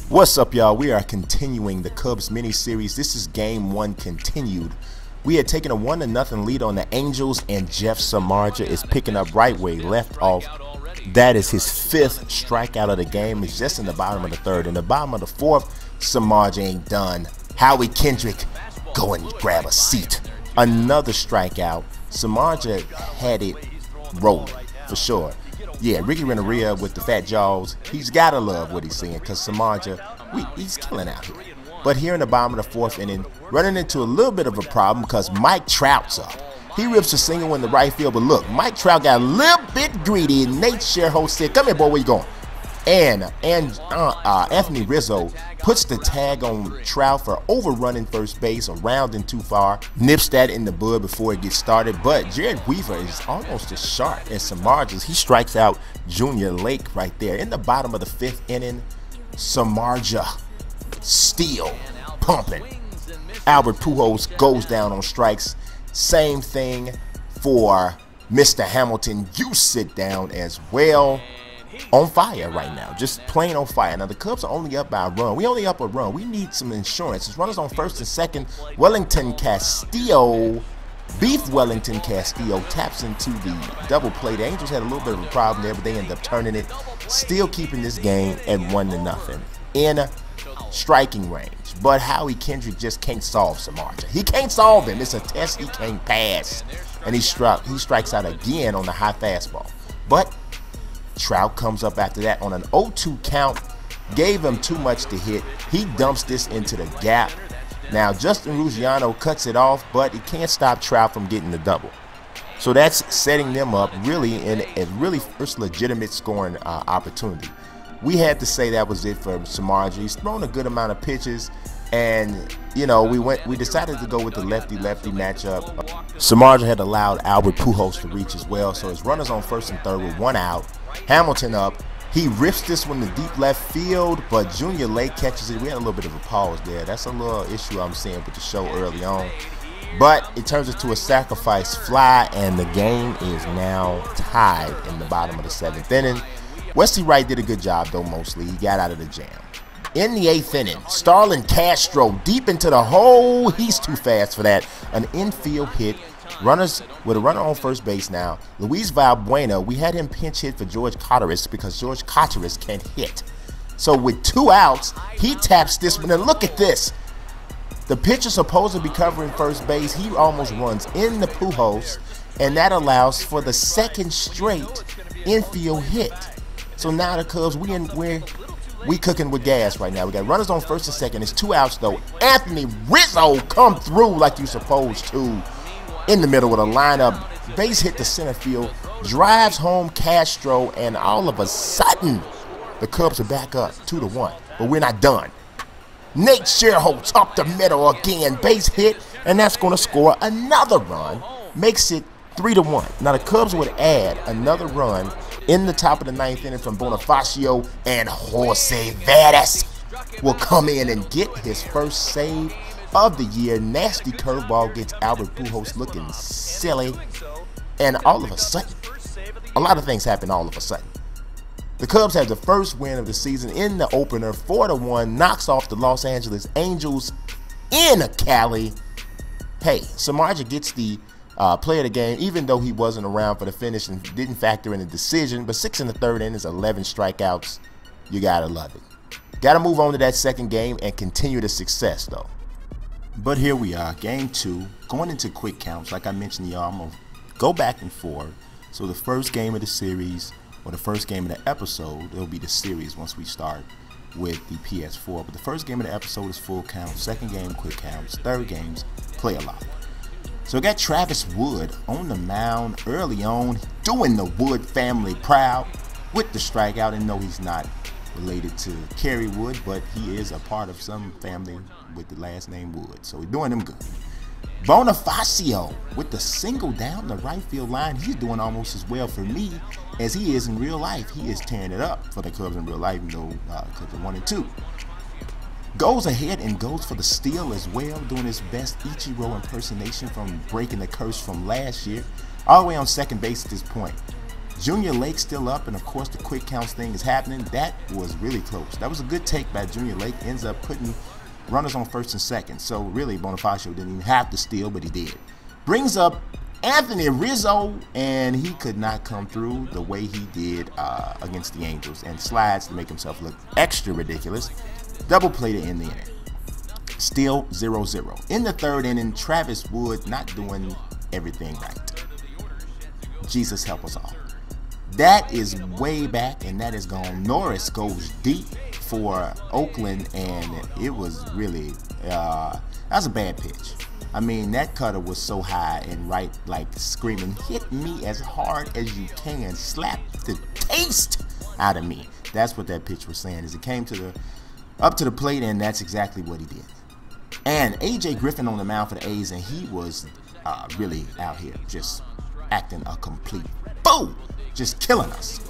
What's up, y'all? We are continuing the Cubs mini-series. This is game 1 continued. We had taken a 1-0 lead on the Angels, and Jeff Samardzija is picking up right where he left off. That is his 5th strikeout of the game. It's just in the bottom of the 3rd. In the bottom of the 4th, Samardzija ain't done. Howie Kendrick, go and grab a seat. Another strikeout. Samardzija had it rolling, for sure. Yeah, Ricky Renteria with the fat jaws, he's got to love what he's seeing because Samardzija, he's killing out here. But here in the bottom of the 4th inning, running into a little bit of a problem because Mike Trout's up. He rips a single in the right field, but look, Mike Trout got a little bit greedy, and Nate Scherholz said, come here, boy, where you going? And Anthony Rizzo puts the tag on Trout for overrunning first base, or rounding too far, nips that in the bud before it gets started. But Jared Weaver is almost as sharp as Samardzija. He strikes out Junior Lake right there. In the bottom of the 5th inning, Samardzija still pumping. Albert Pujols goes down on strikes. Same thing for Mr. Hamilton. You sit down as well. On fire right now, just plain on fire. Now the Cubs are only up by a run. We only up a run. We need some insurance. It's runners on 1st and 2nd. Wellington Castillo, Beef Wellington Castillo taps into the double play. The Angels had a little bit of a problem there, but they end up turning it, still keeping this game at 1-0 in striking range. But Howie Kendrick just can't solve Samardzija. He can't solve him. It's a test he can't pass, and he strikes out again on the high fastball. But Trout comes up after that on an 0-2 count, gave him too much to hit. He dumps this into the gap. Now Justin Ruggiano cuts it off, but he can't stop Trout from getting the double. So that's setting them up really in a really first legitimate scoring opportunity. We had to say that was it for Samardzija. He's thrown a good amount of pitches, and you know we decided to go with the lefty-lefty matchup. Samardzija had allowed Albert Pujols to reach as well, so his runners on 1st and 3rd with 1 out. Hamilton up. He rips this one to deep left field, but Junior Lake catches it. We had a little bit of a pause there. That's a little issue I'm seeing with the show early on. But it turns into a sacrifice fly, and the game is now tied in the bottom of the 7th inning. Wesley Wright did a good job, though, mostly. He got out of the jam. In the 8th inning, Starlin Castro deep into the hole. He's too fast for that. An infield hit. Runners with a runner on 1st base now. Luis Valbuena, we had him pinch hit for George Cotteris because George Cotteris can't hit. So with 2 outs, he taps this one. And look at this. The pitcher supposed to be covering 1st base. He almost runs in the Pujols, and that allows for the 2nd straight infield hit. So now the Cubs, we cooking with gas right now. We got runners on 1st and 2nd. It's 2 outs though. Anthony Rizzo come through like you're supposed to. In the middle with a lineup, base hit to center field, drives home Castro, and all of a sudden, the Cubs are back up 2-1. But we're not done. Nate Scherholz up the middle again, base hit, and that's going to score another run, makes it 3-1. Now the Cubs would add another run in the top of the 9th inning from Bonifacio, and Jose Veras will come in and get his 1st save of the year. Nasty curveball gets Albert Pujols looking silly, and all of a sudden, a lot of things happen all of a sudden. The Cubs have the 1st win of the season in the opener, 4-1, knocks off the Los Angeles Angels in Cali. Hey, Samardzija gets the play of the game, even though he wasn't around for the finish and didn't factor in the decision. But 6 in the 3rd inning is 11 strikeouts. You gotta love it. Gotta move on to that 2nd game and continue the success though. But here we are, game 2, going into quick counts. Like I mentioned, y'all, I'm going to go back and forth. So the 1st game of the series, or the 1st game of the episode, it'll be the series once we start with the PS4. But the 1st game of the episode is full count, 2nd game quick counts, 3rd game's play a lot. So we got Travis Wood on the mound early on, doing the Wood family proud with the strikeout. And no, he's not related to Kerry Wood, but he is a part of some family with the last name Wood, so we're doing him good. Bonifacio with the single down the right field line. He's doing almost as well for me as he is in real life. He is tearing it up for the Cubs in real life, even though Cubs are 1-2. Goes ahead and goes for the steal as well, doing his best Ichiro impersonation from breaking the curse from last year. All the way on 2nd base at this point. Junior Lake still up, and of course the quick counts thing is happening. That was really close. That was a good take by Junior Lake. Ends up putting runners on first and second. So really, Bonifacio didn't even have to steal, but he did. Brings up Anthony Rizzo, and he could not come through the way he did against the Angels, and slides to make himself look extra ridiculous. Double play to end the inning. Still 0-0. In the third inning, Travis Wood not doing everything right. Jesus help us all. That is way back, and that is gone. Norris goes deep for Oakland, and it was really, that was a bad pitch. I mean, that cutter was so high and right, like screaming, hit me as hard as you can, slap the taste out of me. That's what that pitch was saying, as it came to up to the plate, and that's exactly what he did. And AJ Griffin on the mound for the A's, and he was really out here just acting a complete fool, just killing us.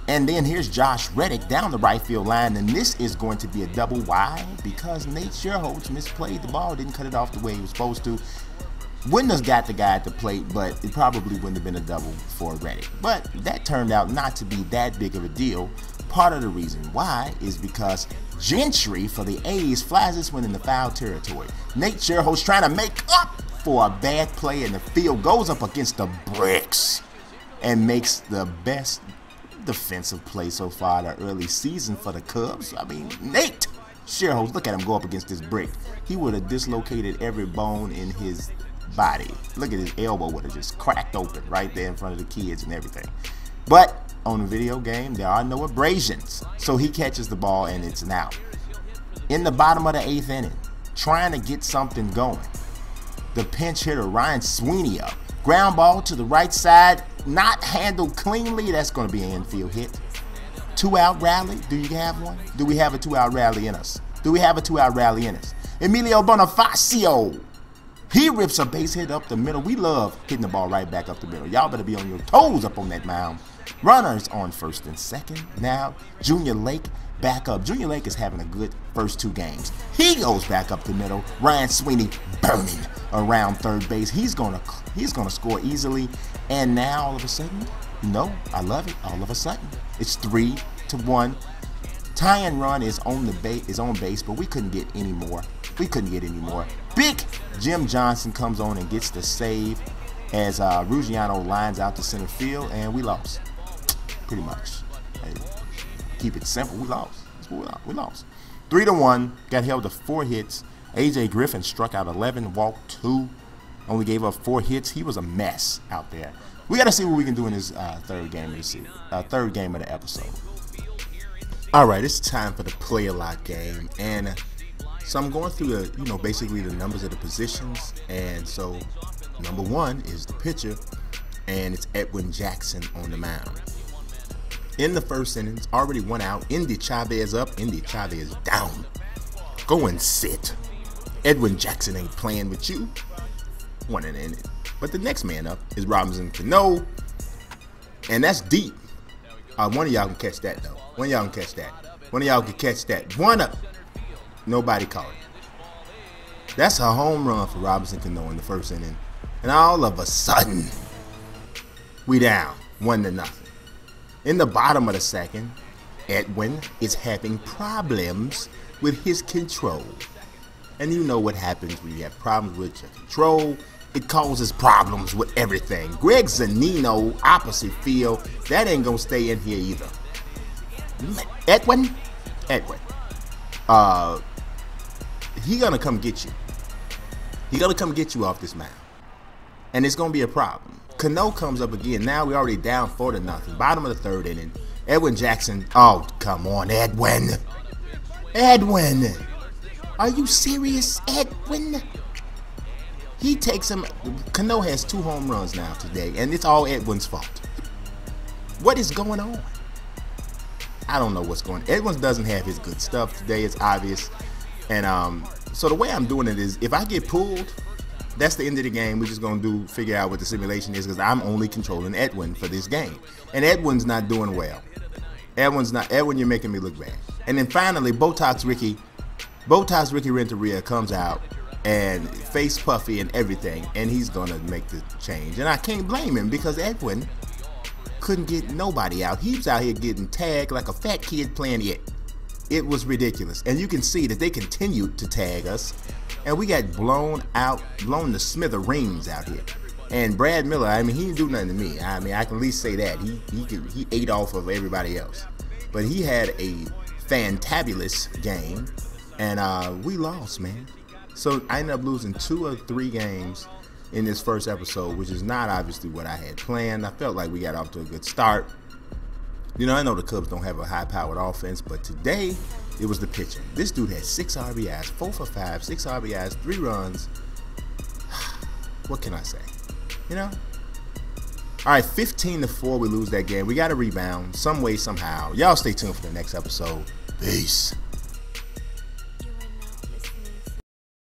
And then here's Josh Reddick down the right field line, and this is going to be a double. Why? Because Nate Sherholtz misplayed the ball, didn't cut it off the way he was supposed to. Wouldn't have got the guy at the plate, but it probably wouldn't have been a double for Reddick. But that turned out not to be that big of a deal. Part of the reason why is because Gentry for the A's flies this one in the foul territory. Nate Sherholtz trying to make up for a bad play in the field, goes up against the bricks and makes the best defensive play so far the early season for the Cubs. I mean, Nate Sherholtz, look at him go up against this brick. He would have dislocated every bone in his body. Look at his elbow would have just cracked open right there in front of the kids and everything. But on the video game, there are no abrasions. So he catches the ball, and it's an out. In the bottom of the 8th inning, trying to get something going, the pinch hitter Ryan Sweeney up. Ground ball to the right side, not handled cleanly. That's going to be an infield hit. 2-out rally. Do you have one? Do we have a 2-out rally in us? Do we have a 2-out rally in us? Emilio Bonifacio. He rips a base hit up the middle. We love hitting the ball right back up the middle. Y'all better be on your toes up on that mound. Runners on first and second. Now, Junior Lake back up. Junior Lake is having a good first 2 games. He goes back up the middle. Ryan Sweeney burning around third base. He's gonna score easily. And now all of a sudden, no, I love it. All of a sudden, it's 3-1. Tie-in run is on base, but we couldn't get any more. We couldn't get any more. Big Jim Johnson comes on and gets the save as Ruggiano lines out to center field, and we lost. Pretty much. Hey, keep it simple. We lost. We lost. 3-1. Got held to 4 hits. AJ Griffin struck out 11, walked 2, only gave up 4 hits. He was a mess out there. We got to see what we can do in this third game of the season, third game of the episode. All right, it's time for the play a lot game, and so I'm going through the, basically the numbers of the positions, and so number 1 is the pitcher, and it's Edwin Jackson on the mound. In the first innings, already 1 out. Indy Chavez up. Indy Chavez down. Go and sit. Edwin Jackson ain't playing with you. 1 inning. But the next man up is Robinson Cano. And that's deep. One of y'all can catch that, though. One of y'all can catch that. One of y'all can catch that. 1 up. Nobody caught it. That's a home run for Robinson Cano in the first inning. And all of a sudden, we down 1-0. In the bottom of the second, Edwin is having problems with his control. And you know what happens when you have problems with your control. It causes problems with everything. Greg Zanino, opposite field, that ain't gonna stay in here either. Edwin, he gonna come get you. He gonna come get you off this mound. And it's gonna be a problem. Cano comes up again. Now we're already down 4-0. Bottom of the third inning. Edwin Jackson. Oh, come on, Edwin. Edwin. Are you serious, Edwin? He takes him. Cano has 2 home runs now today, and it's all Edwin's fault. What is going on? I don't know what's going on. Edwin doesn't have his good stuff today. It's obvious. And so the way I'm doing it is, if I get pulled, that's the end of the game. We're just going to figure out what the simulation is, because I'm only controlling Edwin for this game. And Edwin's not doing well. Edwin, you're making me look bad. And then finally, Botox Ricky Renteria comes out and face puffy and everything, and he's going to make the change. And I can't blame him, because Edwin couldn't get nobody out. He was out here getting tagged like a fat kid playing it. It was ridiculous. And you can see that they continued to tag us. And we got blown to smithereens out here. And Brad Miller, I mean, he didn't do nothing to me. I mean, I can at least say that. He ate off of everybody else. But he had a fantabulous game. And we lost, man. So I ended up losing 2 or 3 games in this first episode, which is not obviously what I had planned. I felt like we got off to a good start. You know, I know the Cubs don't have a high-powered offense, but today it was the pitching. This dude had 6 RBIs, 4 for 5, 6 RBIs, 3 runs. What can I say? You know? All right, 15-4, we lose that game. We got to rebound some way, somehow. Y'all stay tuned for the next episode. Peace.